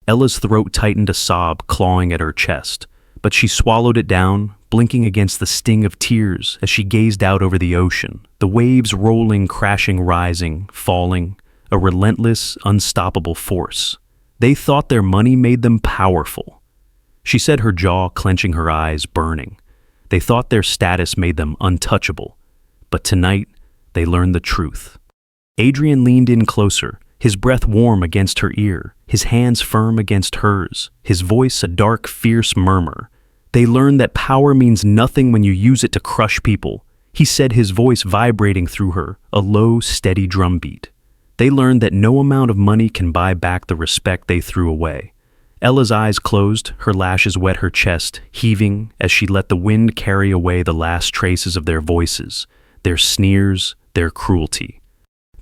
Ella's throat tightened, a sob clawing at her chest, but she swallowed it down, blinking against the sting of tears as she gazed out over the ocean, the waves rolling, crashing, rising, falling, a relentless, unstoppable force. "They thought their money made them powerful," she said, her jaw clenching, her eyes burning. "They thought their status made them untouchable. But tonight, they learned the truth." Adrian leaned in closer, his breath warm against her ear, his hands firm against hers, his voice a dark, fierce murmur. "They learned that power means nothing when you use it to crush people," he said, his voice vibrating through her, a low, steady drumbeat. "They learned that no amount of money can buy back the respect they threw away." Ella's eyes closed, her lashes wet, her chest heaving as she let the wind carry away the last traces of their voices, their sneers, their cruelty,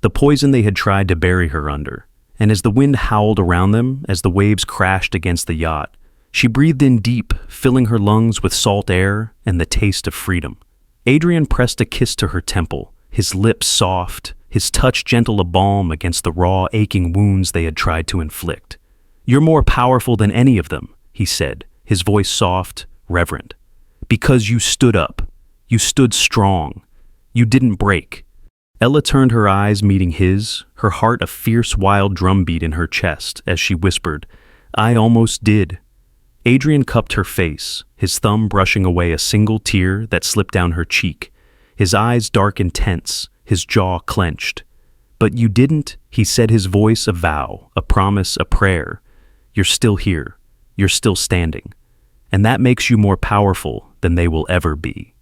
the poison they had tried to bury her under. And as the wind howled around them, as the waves crashed against the yacht, she breathed in deep, filling her lungs with salt air and the taste of freedom. Adrian pressed a kiss to her temple, his lips soft, his touch gentle, a balm against the raw, aching wounds they had tried to inflict. "You're more powerful than any of them," he said, his voice soft, reverent. "Because you stood up. You stood strong. You didn't break." Ella turned, her eyes meeting his, her heart a fierce, wild drumbeat in her chest as she whispered, "I almost did." Adrian cupped her face, his thumb brushing away a single tear that slipped down her cheek, his eyes dark and tense, his jaw clenched. "But you didn't," he said, his voice a vow, a promise, a prayer. "You're still here. You're still standing. And that makes you more powerful than they will ever be."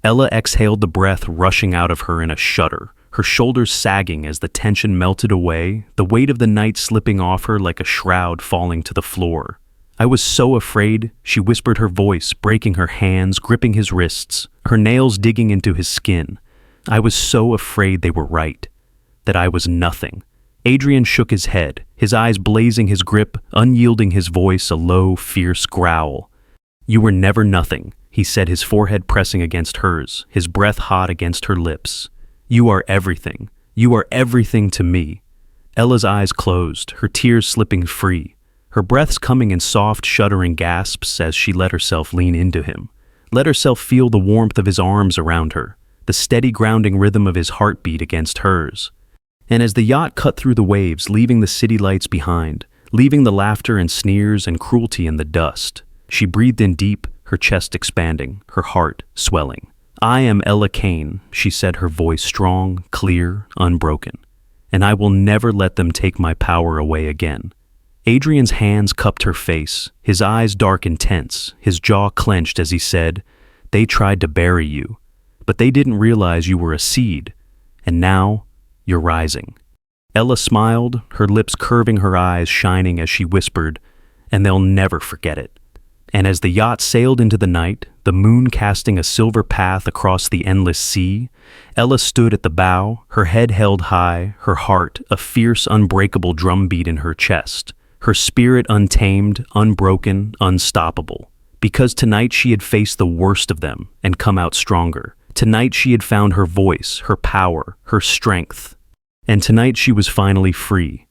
Ella exhaled, the breath rushing out of her in a shudder, her shoulders sagging as the tension melted away, the weight of the night slipping off her like a shroud falling to the floor. "I was so afraid," she whispered, her voice breaking, her hands gripping his wrists, her nails digging into his skin. "I was so afraid they were right, that I was nothing." Adrian shook his head, his eyes blazing, his grip, unyielding, his voice a low, fierce growl. "You were never nothing," he said, his forehead pressing against hers, his breath hot against her lips. "You are everything. You are everything to me." Ella's eyes closed, her tears slipping free, her breaths coming in soft, shuddering gasps as she let herself lean into him, let herself feel the warmth of his arms around her, the steady grounding rhythm of his heartbeat against hers. And as the yacht cut through the waves, leaving the city lights behind, leaving the laughter and sneers and cruelty in the dust, she breathed in deep, her chest expanding, her heart swelling. "I am Ella Kane," she said, her voice strong, clear, unbroken. "And I will never let them take my power away again." Adrian's hands cupped her face, his eyes dark and tense, his jaw clenched as he said, "They tried to bury you, but they didn't realize you were a seed, and now you're rising." Ella smiled, her lips curving, her eyes shining as she whispered, "And they'll never forget it." And as the yacht sailed into the night, the moon casting a silver path across the endless sea, Ella stood at the bow, her head held high, her heart a fierce, unbreakable drumbeat in her chest, her spirit untamed, unbroken, unstoppable. Because tonight she had faced the worst of them and come out stronger. Tonight she had found her voice, her power, her strength. And tonight she was finally free,